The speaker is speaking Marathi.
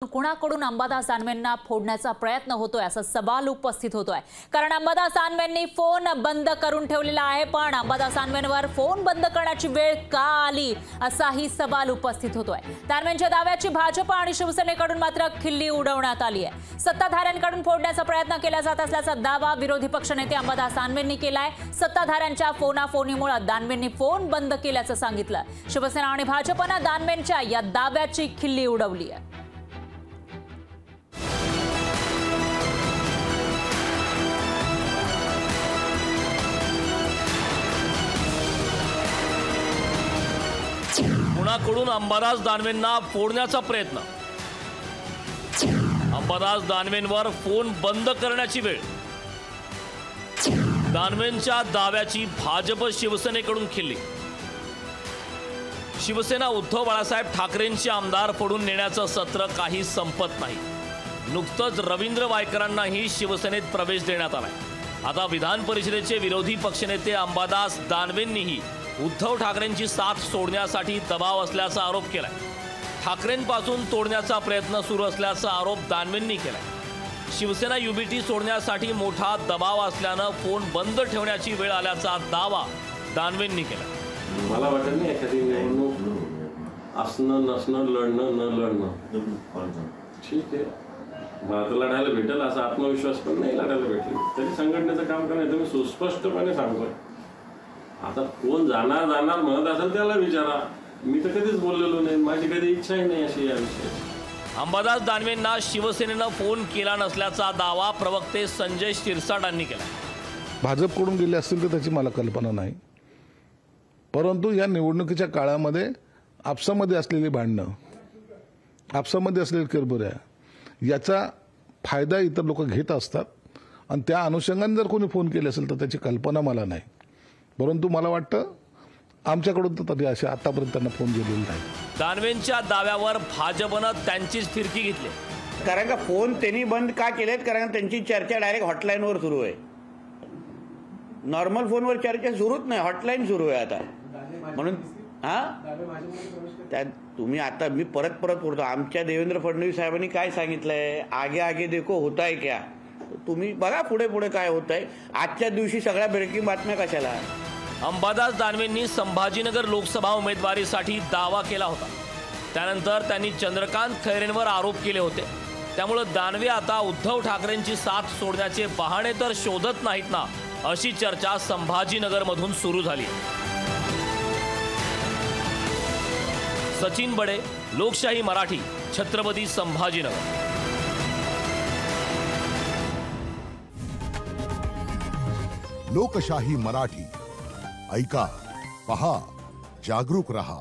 कुणाकडून अंबादास दानवेंना फोडण्याचा प्रयत्न होतोय असा सवाल उपस्थित होतोय। कारण अंबादास दानवेंनी फोन बंद करून ठेवलेला आहे, पण अंबादास दानवेंवर फोन बंद करण्याची वेळ का आली असाही सवाल उपस्थित होतोय। दानवेंच्या दाव्याची भाजप आणि शिवसेनेकडून मात्र खिल्ली उडवण्यात आली आहे। सत्ताधाऱ्यांकडून फोडण्याचा प्रयत्न केला जात असल्याचा दावा विरोधी पक्षनेते अंबादास दानवेंनी केलाय। सत्ताधाऱ्यांच्या फोनाफोनीमुळे दानवेंनी फोन बंद केल्याचं सांगितलं। शिवसेना आणि भाजपने दानवेंच्या या दाव्याची खिल्ली उडवली आहे। कुणाकडून अंबादास दानवेंना फोडण्याचा प्रयत्न, अंबादास दानवेंवर फोन बंद करण्याची वेळ, दानवेंच्या दाव्याची भाजप शिवसेनेकडून खिल्ली। शिवसेना उद्धव बाळासाहेब ठाकरेंचे आमदार फोडून नेण्याचं सत्र काही संपत नाही। नुकतंच रवींद्र वायकरांनाही शिवसेनेत प्रवेश देण्यात आलाय। आता विधान परिषदेचे विरोधी पक्षनेते अंबादास दानवेंनीही उद्धव ठाकरेंची साथ सोडण्यासाठी दबाव असल्याचा आरोप केलाय। ठाकरेंपासून तोडण्याचा प्रयत्न सुरू असल्याचा आरोप दानवेंनी केलाय। शिवसेना युबीटी सोडण्यासाठी मोठा दबाव असल्यानं फोन बंद ठेवण्याची वेळ आल्याचा दावा दानवेंनी केला। मला वाटत नाही एखादी निवडणूक असणं नसणं, लढणं न लढणं ठीक आहे, मला तर लढायला भेटेल असा आत्मविश्वास पण नाही लढायला भेटेल, तरी संघटनेचं काम करायचं मी सुस्पष्टपणे सांगतोय। आता कोण जाणार म्हणत असेल त्याला विचारा, मी तर कधीच बोललेलो नाही, माझी कधी इच्छाही नाही अशी या विषयाची। अंबादास दानवेंना शिवसेनेनं फोन केला नसल्याचा दावा प्रवक्ते संजय शिरसाटांनी केला। भाजपकडून गेले असतील तर त्याची मला कल्पना नाही, परंतु या निवडणुकीच्या काळामध्ये आपसामध्ये असलेली भांडणं, आपसामध्ये असलेल्या किरबुऱ्या याचा फायदा इतर लोक घेत असतात आणि त्या अनुषंगाने जर कोणी फोन केले असेल तर त्याची कल्पना मला नाही। परंतु मला वाटतं आमच्याकडून तर तरी असे आतापर्यंत त्यांना फोन गेलेला नाही। दानवेंच्या दाव्यावर भाजपनं त्यांचीच फिरकी घेतली, कारण का फोन त्यांनी बंद का केलेत, कारण त्यांची चर्चा डायरेक्ट हॉटलाईनवर सुरू आहे। नॉर्मल फोनवर चर्चा सुरूच नाही, हॉटलाईन सुरू आहे आता। म्हणून त्या तुम्ही आता मी परत बोलतो, आमच्या देवेंद्र फडणवीस साहेबांनी काय सांगितलंय, आगे आगे देखो होता है क्या, तुम्ही बघा पुढे पुढे काय होत आहे। आजच्या दिवशी सगळ्या ब्रेकिंग बातम्या कशाला। अंबादास दानवेंनी संभाजीनगर लोकसभा उमेदवारीसाठी दावा केला होता, त्यानंतर त्यांनी चंद्रकांत खैरेंवर आरोप केले होते। त्यामुळे दानवे आता उद्धव ठाकरेंची साथ सोडण्याचे बहाणे तर शोधत नाहीत ना, अशी चर्चा संभाजीनगरमधून सुरू झाली। सचिन बडे, लोकशाही मराठी, छत्रपती संभाजीनगर। लोकशाही मराठी, ऐका, पहा, जागरूक रहा।